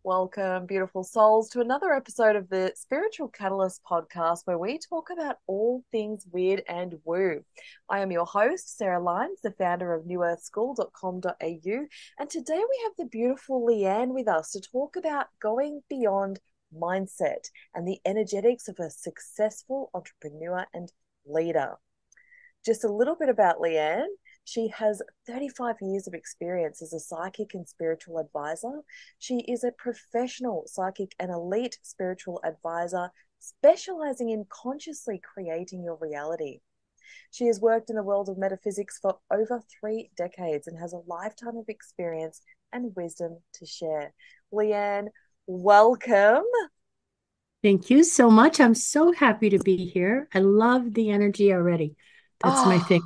Welcome, beautiful souls, to another episode of the Spiritual Catalyst podcast where we talk about all things weird and woo. I am your host, Sarah Lyons, the founder of newearthschool.com.au, and today we have the beautiful LeeAnn with us to talk about going beyond mindset and the energetics of a successful entrepreneur and leader. Just a little bit about LeeAnn. She has 35 years of experience as a psychic and spiritual advisor. She is a professional psychic and elite spiritual advisor, specializing in consciously creating your reality. She has worked in the world of metaphysics for over 3 decades and has a lifetime of experience and wisdom to share. LeeAnn, welcome. Thank you so much. I'm so happy to be here. I love the energy already. That's my Oh, thing,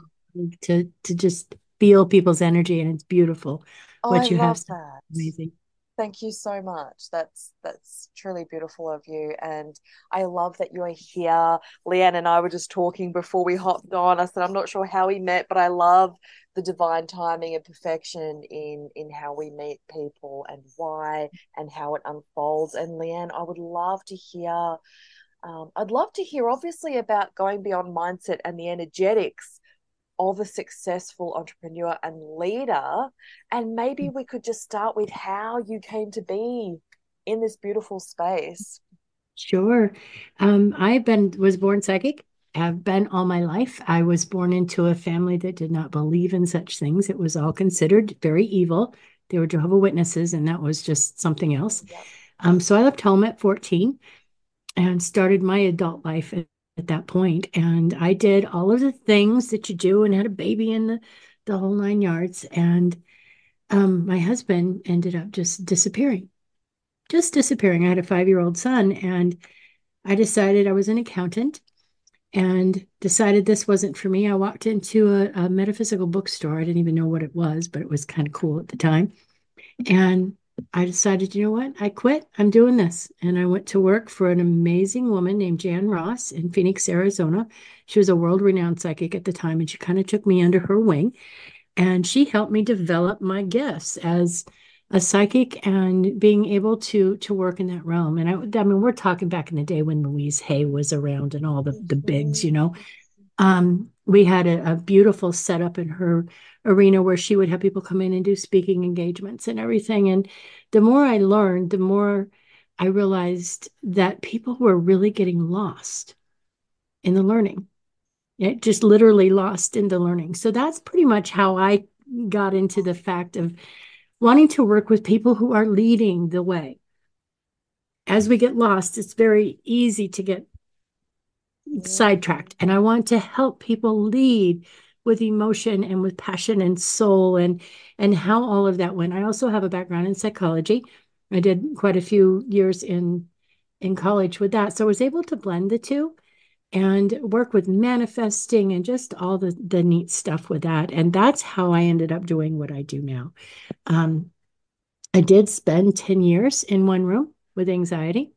to just feel people's energy, and it's beautiful I what you have love said. that. Amazing. Thank you so much. That's truly beautiful of you. And I love that you are here. LeeAnn and I were just talking before we hopped on. I said, I'm not sure how we met, but I love the divine timing and perfection in how we meet people and why and how it unfolds. And LeeAnn, I would love to hear, I'd love to hear obviously about going beyond mindset and the energetics of a successful entrepreneur and leader. And maybe we could just start with how you came to be in this beautiful space. Sure. Was born psychic. Have been all my life. I was born into a family that did not believe in such things. It was all considered very evil. They were Jehovah Witnesses, and that was just something else. Yep. So I left home at 14 and started my adult life at that point. And I did all of the things that you do and had a baby in the whole 9 yards. And my husband ended up just disappearing. I had a 5-year-old son, and I decided I was an accountant and decided this wasn't for me. I walked into a metaphysical bookstore. I didn't even know what it was, but it was kind of cool at the time. And I decided, you know what? I quit. I'm doing this. And I went to work for an amazing woman named Jan Ross in Phoenix, Arizona. She was a world-renowned psychic at the time, and she kind of took me under her wing. And she helped me develop my gifts as a psychic and being able to work in that realm. And I mean, we're talking back in the day when Louise Hay was around and all the bigs, you know. Mhm. We had a beautiful setup in her arena where she would have people come in and do speaking engagements and everything. And the more I learned, the more I realized that people were really getting lost in the learning. It just literally lost in the learning. So that's pretty much how I got into the fact of wanting to work with people who are leading the way. As we get lost, it's very easy to get sidetracked. And I want to help people lead with emotion and with passion and soul and how all of that went. I also have a background in psychology. I did quite a few years in college with that. So I was able to blend the two and work with manifesting and just all the neat stuff with that. And that's how I ended up doing what I do now. Um, I did spend 10 years in one room with anxiety.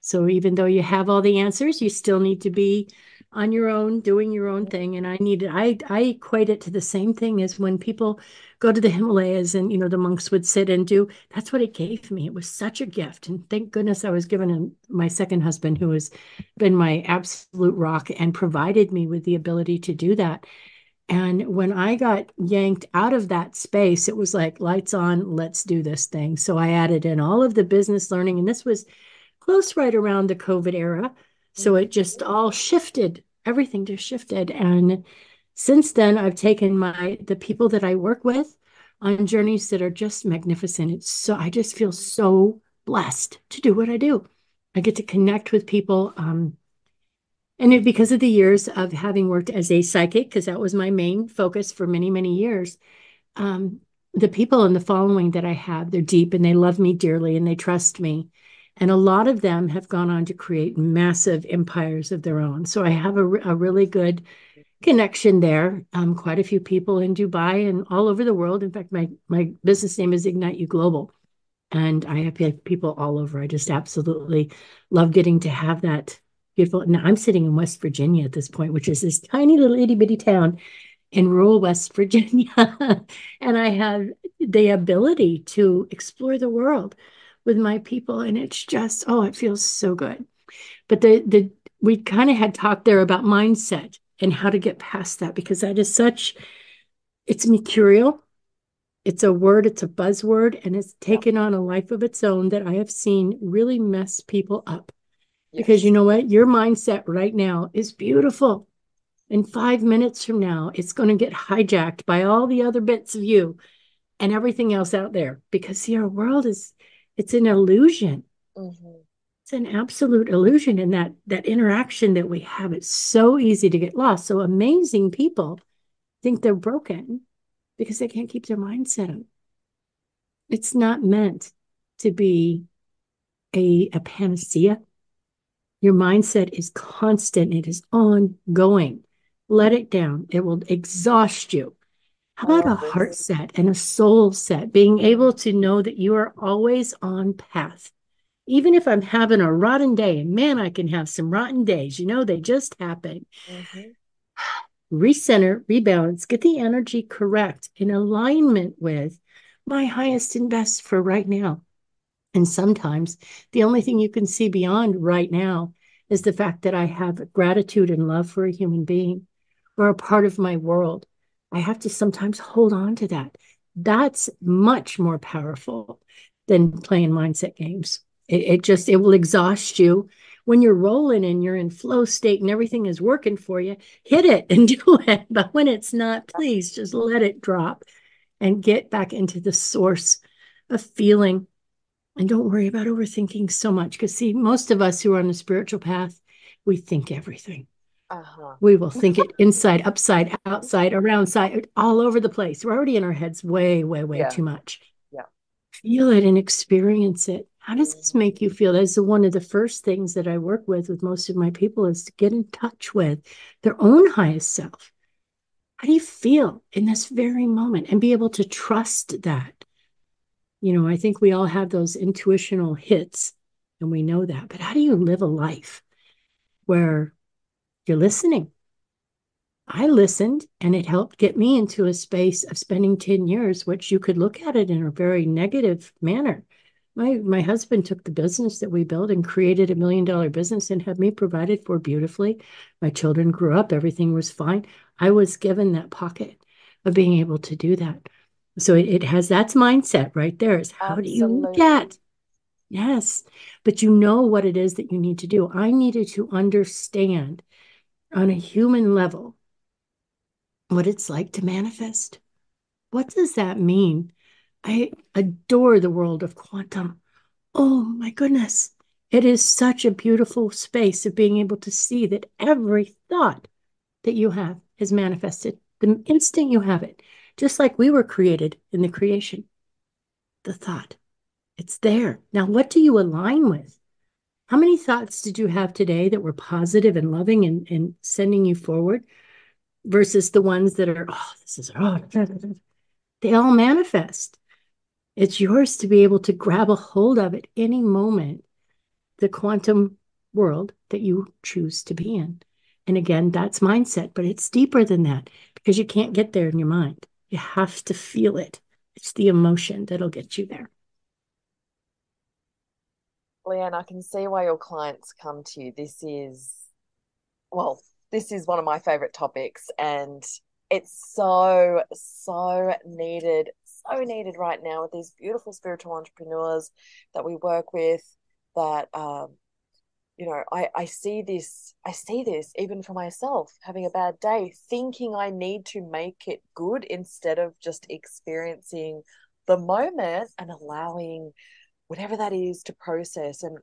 So even though you have all the answers, you still need to be on your own, doing your own thing. And I equate it to the same thing as when people go to the Himalayas and, the monks would sit and do, that's what it gave me. It was such a gift. And thank goodness I was given my second husband, who has been my absolute rock and provided me with the ability to do that. And when I got yanked out of that space, it was like lights on, let's do this thing. So I added in all of the business learning, and this was close right around the COVID era. So it just all shifted, everything just shifted. And since then, I've taken the people that I work with on journeys that are just magnificent. I just feel so blessed to do what I do. I get to connect with people. Because of the years of having worked as a psychic, because that was my main focus for many, many years, um, the people in the following that I have, they're deep and they love me dearly and they trust me. And a lot of them have gone on to create massive empires of their own. So I have a really good connection there. Quite a few people in Dubai and all over the world. In fact, my business name is Ignite You Global. And I have people all over. I just absolutely love getting to have that beautiful. Now I'm sitting in West Virginia at this point, which is this tiny little itty bitty town in rural West Virginia. And I have the ability to explore the world with my people. And it's just, oh, it feels so good. But the we kind of had talked there about mindset and how to get past that, because that is such, it's mercurial. It's a word, it's a buzzword, and it's Yeah. taken on a life of its own that I have seen really mess people up. Because you Yes. know what? Your mindset right now is beautiful. In 5 minutes from now, it's going to get hijacked by all the other bits of you and everything else out there. Because see, our world is, it's an illusion. Hmm. It's an absolute illusion. And that interaction that we have, it's so easy to get lost. So amazing people think they're broken because they can't keep their mindset up. It's not meant to be a panacea. Your mindset is constant, it is ongoing. Let it down, it will exhaust you. How I about love a heart this. set and a soul set? Being able Mm-hmm. to know that you are always on path. Even if I'm having a rotten day, and man, I can have some rotten days, they just happen. Mm-hmm. Recenter, rebalance, get the energy correct in alignment with my highest and best for right now. And sometimes the only thing you can see beyond right now is the fact that I have gratitude and love for a human being or a part of my world. I have to sometimes hold on to that. That's much more powerful than playing mindset games. It will exhaust you when you're rolling and you're in flow state and everything is working for you. Hit it and do it. But when it's not, please just let it drop and get back into the source of feeling, and don't worry about overthinking so much. Because, see, most of us who are on the spiritual path, we think everything. Uh-huh. We will think it inside, upside, outside, around, side, all over the place. We're already in our heads way, way, way Yeah. too much. Yeah. Feel it and experience it. How does this Mm-hmm. make you feel? That's one of the first things that I work with most of my people, is to get in touch with their own highest self. How do you feel in this very moment, and be able to trust that? I think we all have those intuitional hits and we know that. But how do you live a life where you're listening? I listened and it helped get me into a space of spending 10 years, which you could look at it in a very negative manner. My husband took the business that we built and created $1 million business and had me provided for beautifully. My children grew up, everything was fine. I was given that pocket of being able to do that. So it has, that's mindset right there, is how do you look Absolutely. at? Yes, but you know what it is that you need to do. I needed to understand on a human level what it's like to manifest. What does that mean? I adore the world of quantum. Oh my goodness. It is such a beautiful space of being able to see that every thought that you have is manifested the instant you have it, just like we were created in the creation. The thought, it's there. Now, what do you align with? How many thoughts did you have today that were positive and loving and sending you forward versus the ones that are, oh, this is, oh, they all manifest. It's yours to be able to grab a hold of at any moment, the quantum world that you choose to be in. And again, that's mindset, but it's deeper than that because you can't get there in your mind. You have to feel it. It's the emotion that'll get you there. LeeAnn, I can see why your clients come to you. Well, this is one of my favorite topics, and it's so needed right now with these beautiful spiritual entrepreneurs that we work with. That I see this even for myself, having a bad day, thinking I need to make it good instead of just experiencing the moment and allowing whatever that is to process. And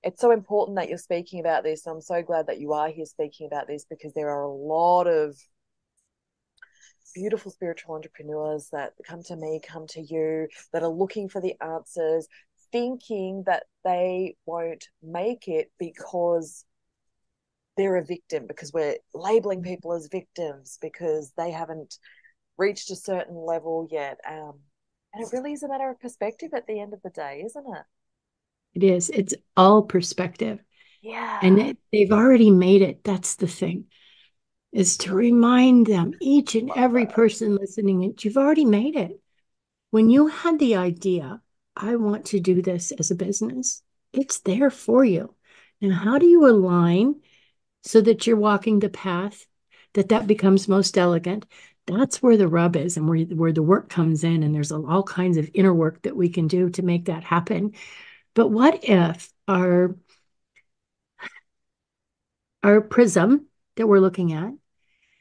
it's so important that you're speaking about this. I'm so glad that you are here speaking about this, because there are a lot of beautiful spiritual entrepreneurs that come to me, come to you, that are looking for the answers, thinking that they won't make it because they're a victim, because we're labeling people as victims because they haven't reached a certain level yet. And it really is a matter of perspective at the end of the day, isn't it? It is. It's all perspective. And Yeah. they've already made it. That's the thing, is to remind them, each and Love every that. person listening, that you've already made it. When you had the idea I want to do this as a business. It's there for you. Now, how do you align so that you're walking the path that becomes most elegant? That's where the rub is, and where the work comes in. And there's all kinds of inner work that we can do to make that happen. But what if our prism that we're looking at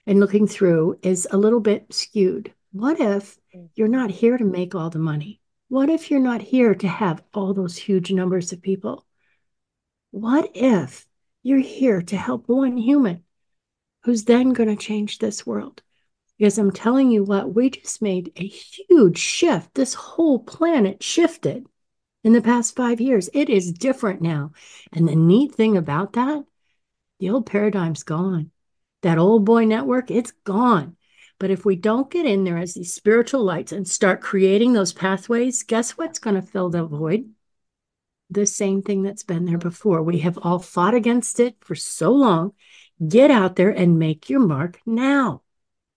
and looking through is a little bit skewed? What if you're Mhm. not here to make all the money? What if you're not here to have all those huge numbers of people? What if you're here to help one human who's then going to change this world? Because I'm telling you what, we just made a huge shift. This whole planet shifted in the past 5 years. It is different now. And the neat thing about that, the old paradigm's gone. That old boy network, it's gone. But if we don't get in there as these spiritual lights and start creating those pathways, guess what's going to fill the void? The same thing that's been there before. We have all fought against it for so long. Get out there and make your mark now.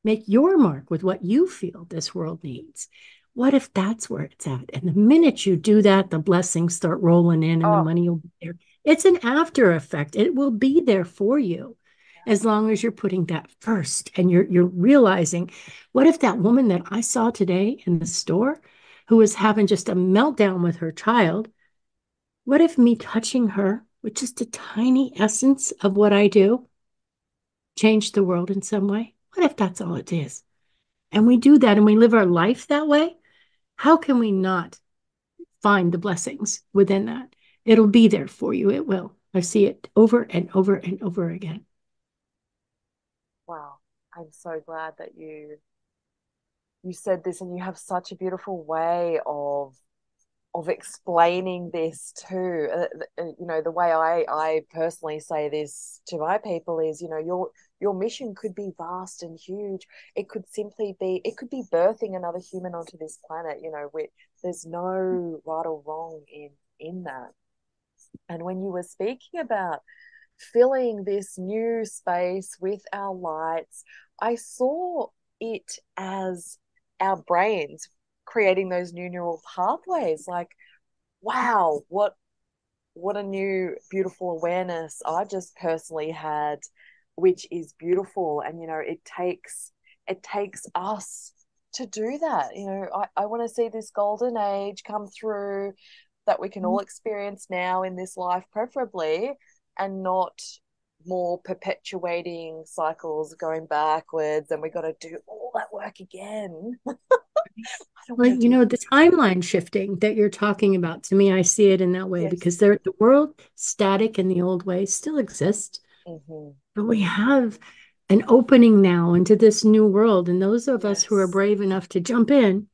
Make your mark with what you feel this world needs. What if that's where it's at? And the minute you do that, the blessings start rolling in and the Oh, money will be there. It's an after effect. It will be there for you as long as you're putting that first and you're realizing, what if that woman that I saw today in the store who was having just a meltdown with her child, what if me touching her with just a tiny essence of what I do changed the world in some way? What if that's all it is? And we do that and we live our life that way. How can we not find the blessings within that? It'll be there for you. It will. I see it over and over and over again. wow. I'm so glad that you said this, and you have such a beautiful way of explaining this too. The way I personally say this to my people is, your mission could be vast and huge. It could be birthing another human onto this planet. There's no right or wrong in that. And when you were speaking about filling this new space with our lights, I saw it as our brains creating those new neural pathways. Like, wow, what a new beautiful awareness I just personally had, which is beautiful. And it takes us to do that. I want to see this golden age come through, that we can all experience now in this life, preferably, and not more perpetuating cycles going backwards, and we got to do all that work again. I don't Well, want to do the timeline shifting that you're talking about, to me, I see it in that way Yes. because the world static in the old way still exists, Mm-hmm. but we have an opening now into this new world. And those of us who are Yes. brave enough to jump in,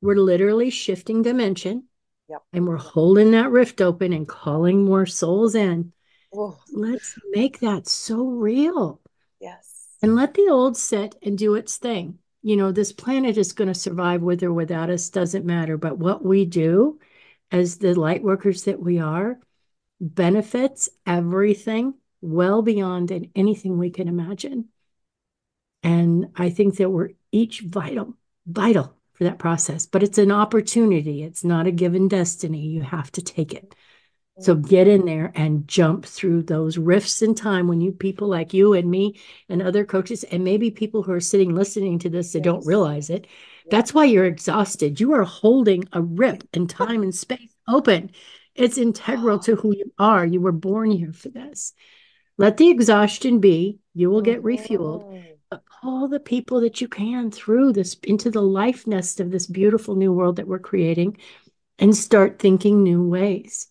we're literally shifting dimension Yep. and we're holding that rift open and calling more souls in. Oh, Let's make that so real yes. and let the old sit and do its thing. This planet is going to survive with or without us, doesn't matter. But what we do as the light workers that we are benefits everything well beyond anything we can imagine. And I think that we're each vital for that process, but it's an opportunity. It's not a given destiny. You have to take it. So Mm. get in there and jump through those rifts in time when you people like you and me and other coaches, and maybe people who are sitting listening to this that don't Yes. realize it. Yeah. That's why you're exhausted. You are holding a rip in time and space open. It's integral to who you are. You were born here for this. Let the exhaustion be. You will get refueled. Mm-hmm. But call the people that you can through this into the life nest of this beautiful new world that we're creating and start thinking new ways.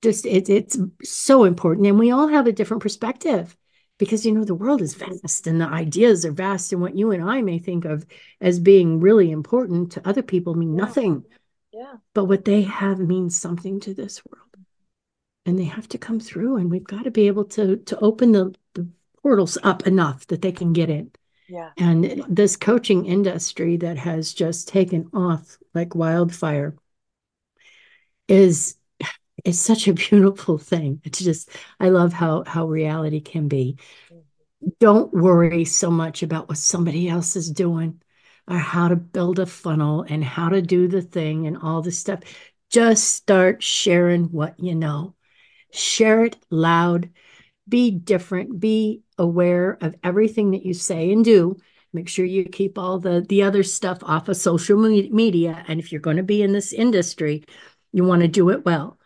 Just it's so important. And we all have a different perspective because the world is vast and the ideas are vast. And what you and I may think of as being really important to other people mean Yeah. nothing. Yeah. But what they have means something to this world. And they have to come through. And we've got to be able to open the portals up enough that they can get in. Yeah. And this coaching industry that has just taken off like wildfire is such a beautiful thing. It's just, I love how reality can be. Mm-hmm. Don't worry so much about what somebody else is doing. or how to build a funnel and how to do the thing and all this stuff. Just start sharing what you know. Share it loud. Be different. Be aware of everything that you say and do. Make sure you keep all the other stuff off of social media. And if you're going to be in this industry, you want to do it well.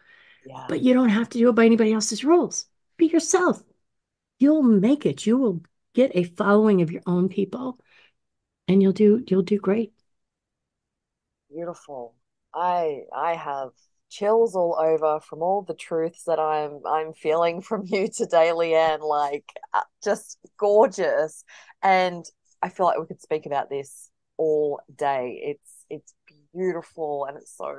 Yeah. But you don't have to do it by anybody else's rules. Be yourself. You'll make it. You will get a following of your own people, and you'll do great. Beautiful. I have chills all over from all the truths that I'm feeling from you today, LeeAnn. Like just gorgeous. And I feel like we could speak about this all day. It's beautiful and it's so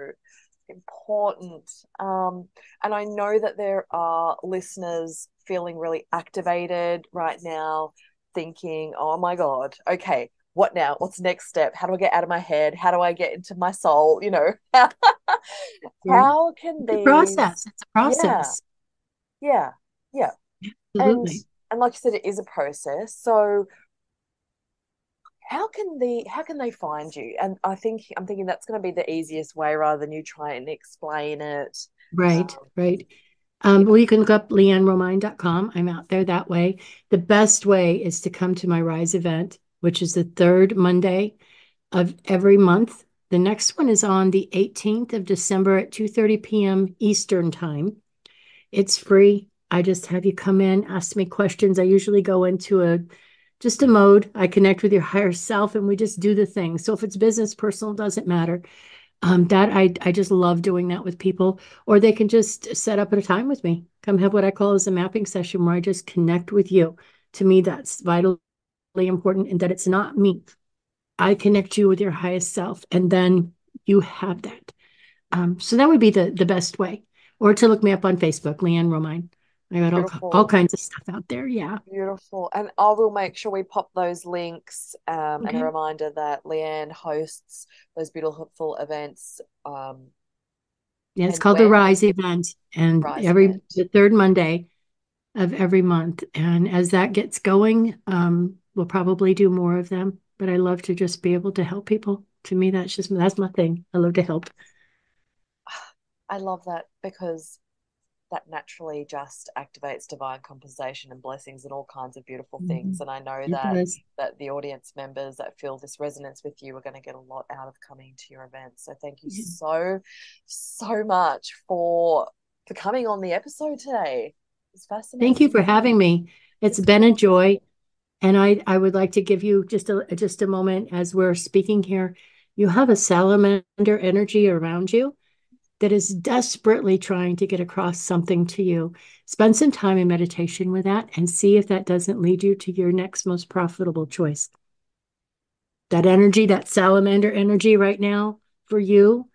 important. And I know that there are listeners feeling really activated right now, thinking, oh my God, okay, what now? What's the next step? How do I get out of my head? How do I get into my soul? Yeah. How can It's a these, process. It's a yeah, process. yeah, yeah. And Absolutely. and like you said, it is a process. So how can they find you? And I'm thinking that's going to be the easiest way rather than you try and explain it. Right, Um, right. yeah, Well, you can look up leeannromine.com. I'm out there that way. The best way is to come to my Rise event, which is the third Monday of every month. The next one is on the 18th of December at 2:30 p.m. Eastern time. It's free. I just have you come in, ask me questions. I usually go into a just a mode. I connect with your higher self and we just do the thing. So if it's business, personal, doesn't matter. That I just love doing that with people, or they can just set up at a time with me. Come have what I call as a mapping session where I just connect with you. To me, that's vitally important, and that it's not me. I connect you with your highest self, and then you have that. So that would be the best way, or to look me up on Facebook, LeeAnn Romine. I got all beautiful. kinds of stuff out there. Yeah. Beautiful. And I will make sure we pop those links and a Okay. reminder that LeeAnn hosts those beautiful events Yeah, it's and called the when Rise event, and Rise every event. the third Monday of every month. And as that gets going, we'll probably do more of them. But I love to just be able to help people. To me, that's my thing. I love to help. I love that because that naturally just activates divine compensation and blessings and all kinds of beautiful things. Mhm. And I know It that does. the audience members that feel this resonance with you are going to get a lot out of coming to your event. So thank you Yeah. so much for coming on the episode today. It's Thank you fascinating. for having me. It's It's been a beautiful. joy. And I would like to give you just a moment as we're speaking here. You have a salamander energy around you that is desperately trying to get across something to you. Spend some time in meditation with that and see if that doesn't lead you to your next most profitable choice. That energy, that salamander energy right now for you,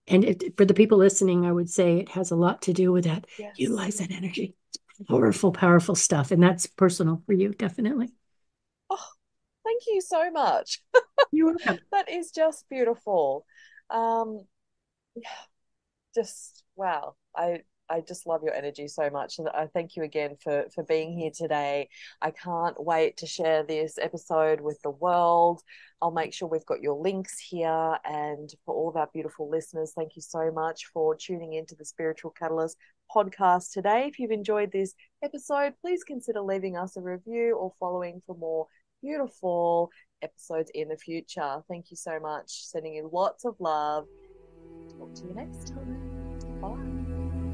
and for the people listening, I would say it has a lot to do with that. Yes. Utilize that energy. It's powerful, powerful stuff. And that's personal for you, definitely. Oh, thank you so much. You're welcome. That is just beautiful. Um, just wow. I just love your energy so much, and I thank you again for being here today. I can't wait to share this episode with the world. I'll make sure we've got your links here, and for all of our beautiful listeners, thank you so much for tuning into the Spiritual Catalyst podcast today. If you've enjoyed this episode, please consider leaving us a review or following for more beautiful episodes in the future. Thank you so much. Sending you lots of love. Talk to you next time. Bye.